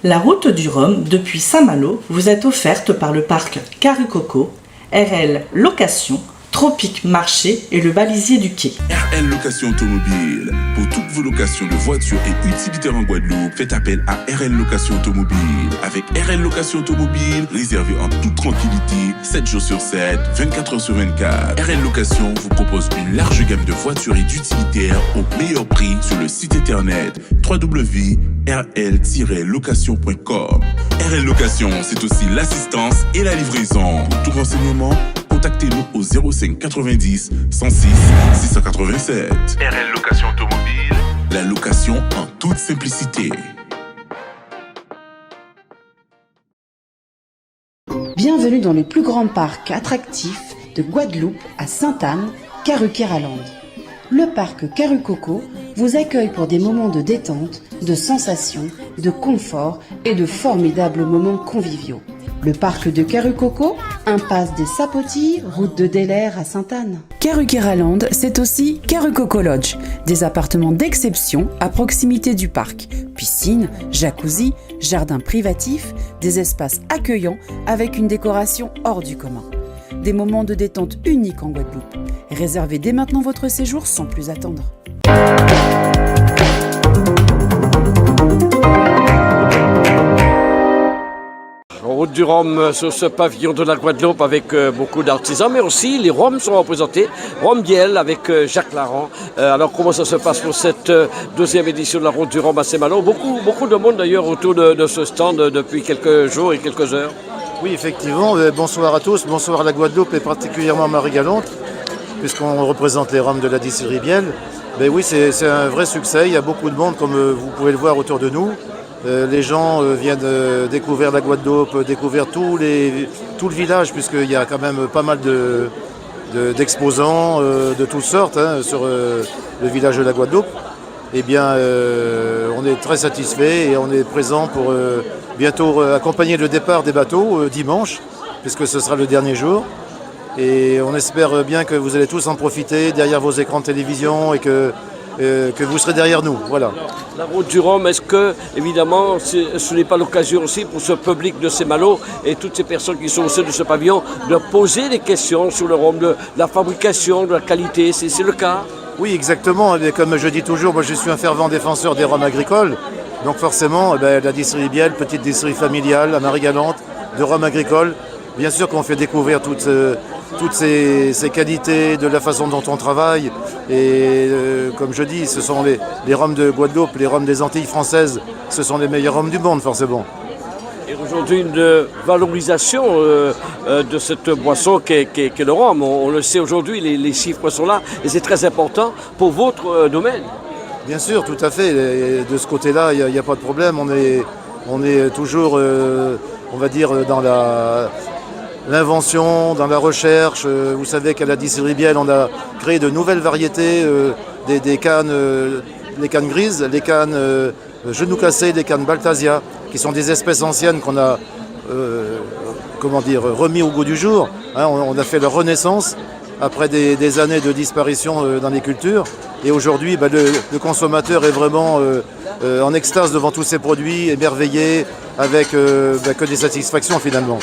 La route du Rhum depuis Saint-Malo vous est offerte par le parc Carucoco, RL Location, Tropique Marché et le balisier du quai. RL Location Automobile. Pour toutes vos locations de voitures et utilitaires en Guadeloupe, faites appel à RL Location Automobile. Avec RL Location Automobile, réservez en toute tranquillité, 7 jours sur 7, 24 heures sur 24. RL Location vous propose une large gamme de voitures et d'utilitaires au meilleur prix sur le site internet www.rl-location.com. RL Location, c'est aussi l'assistance et la livraison. Pour tout renseignement, contactez-nous au 05 90 106 687. RL Location Automobile, la location en toute simplicité. Bienvenue dans le plus grand parc attractif de Guadeloupe à Sainte-Anne, Caruqueraland. Le parc Carucoco vous accueille pour des moments de détente, de sensations, de confort et de formidables moments conviviaux. Le parc de Carucoco, impasse des Sapotilles, route de Delair à Sainte-Anne. Caruqueraland, c'est aussi Carucoco Lodge, des appartements d'exception à proximité du parc. Piscine, jacuzzi, jardin privatif, des espaces accueillants avec une décoration hors du commun. Des moments de détente uniques en Guadeloupe. Réservez dès maintenant votre séjour sans plus attendre. Route du Rhum sur ce pavillon de la Guadeloupe avec beaucoup d'artisans, mais aussi les Rhums sont représentés. Rhum Biel avec Jacques Laurent. Alors comment ça se passe pour cette deuxième édition de la Route du Rhum à Saint-Malo? Beaucoup de monde d'ailleurs autour de ce stand depuis quelques jours et quelques heures. Oui, effectivement. Bonsoir à tous, bonsoir à la Guadeloupe et particulièrement à Marie-Galante, puisqu'on représente les Rhums de la distillerie Biel. Mais oui, c'est un vrai succès. Il y a beaucoup de monde, comme vous pouvez le voir autour de nous. Les gens viennent découvrir la Guadeloupe, découvrir tout le village, puisqu'il y a quand même pas mal d'exposants de toutes sortes sur le village de la Guadeloupe. Eh bien, on est très satisfait et on est présent pour bientôt accompagner le départ des bateaux dimanche, puisque ce sera le dernier jour. Et on espère bien que vous allez tous en profiter derrière vos écrans de télévision et que vous serez derrière nous. Voilà. La Route du Rhum, est-ce que, évidemment, ce n'est pas l'occasion aussi pour ce public de Saint-Malo et toutes ces personnes qui sont au sein de ce pavillon de poser des questions sur le rhum, de la fabrication, de la qualité, c'est le cas? Oui, exactement. Et comme je dis toujours, moi je suis un fervent défenseur des rhums agricoles. Donc forcément, la distillerie Biel, petite distillerie familiale à Marie-Galante, de rhum agricole. Bien sûr qu'on fait découvrir toutes ces qualités, de la façon dont on travaille. Et comme je dis, ce sont les rhums de Guadeloupe, les rhums des Antilles françaises, ce sont les meilleurs rhums du monde forcément. Et aujourd'hui, une valorisation de cette boisson qu'est le rhum. On le sait aujourd'hui, les chiffres sont là et c'est très important pour votre domaine. Bien sûr, tout à fait. Et de ce côté-là, il n'y a pas de problème. On est toujours, on va dire, dans l'invention, dans la recherche. Vous savez qu'à la distillerie Biel, on a créé de nouvelles variétés, des cannes, les cannes grises, les cannes genoux cassés, les cannes Baltasia, qui sont des espèces anciennes qu'on a remis au goût du jour. On a fait leur renaissance après des années de disparition dans les cultures. Et aujourd'hui, le consommateur est vraiment en extase devant tous ces produits, émerveillé, avec que des satisfactions finalement.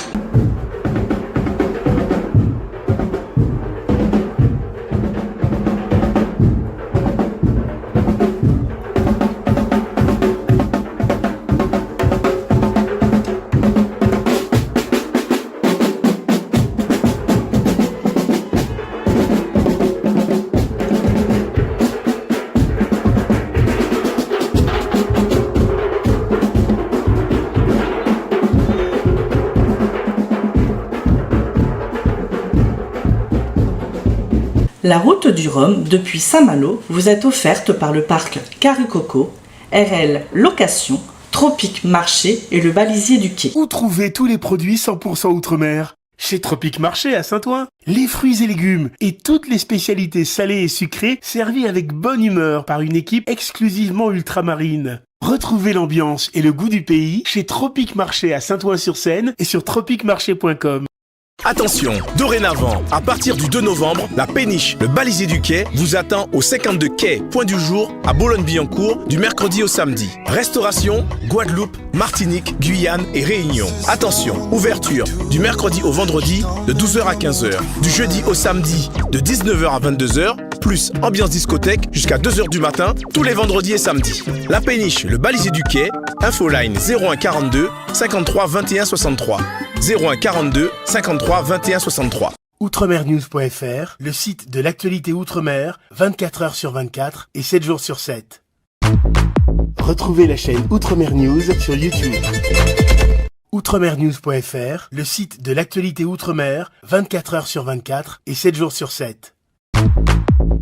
La route du Rhum depuis Saint-Malo vous est offerte par le parc Carucoco, RL Location, Tropique Marché et le balisier du quai. Où trouver tous les produits 100% Outre-mer? Chez Tropique Marché à Saint-Ouen. Les fruits et légumes et toutes les spécialités salées et sucrées servies avec bonne humeur par une équipe exclusivement ultramarine. Retrouvez l'ambiance et le goût du pays chez Tropique Marché à Saint-Ouen-sur-Seine et sur tropiquemarché.com. Attention, dorénavant, à partir du 2 novembre, la péniche, le balisier du quai, vous attend au 52 quai, point du jour, à Boulogne-Billancourt, du mercredi au samedi. Restauration, Guadeloupe, Martinique, Guyane et Réunion. Attention, ouverture du mercredi au vendredi de 12h à 15h, du jeudi au samedi de 19h à 22h, plus ambiance discothèque jusqu'à 2h du matin, tous les vendredis et samedis. La péniche, le balisier du quai, infoline 01 42 53 21 63. 01 42 53 21 63. Outremernews.fr, le site de l'actualité Outre-mer, 24 heures sur 24 et 7 jours sur 7. Retrouvez la chaîne Outremer News sur YouTube. Outremernews.fr, le site de l'actualité Outre-mer, 24 heures sur 24 et 7 jours sur 7.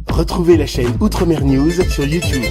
Retrouvez la chaîne Outremer News sur YouTube.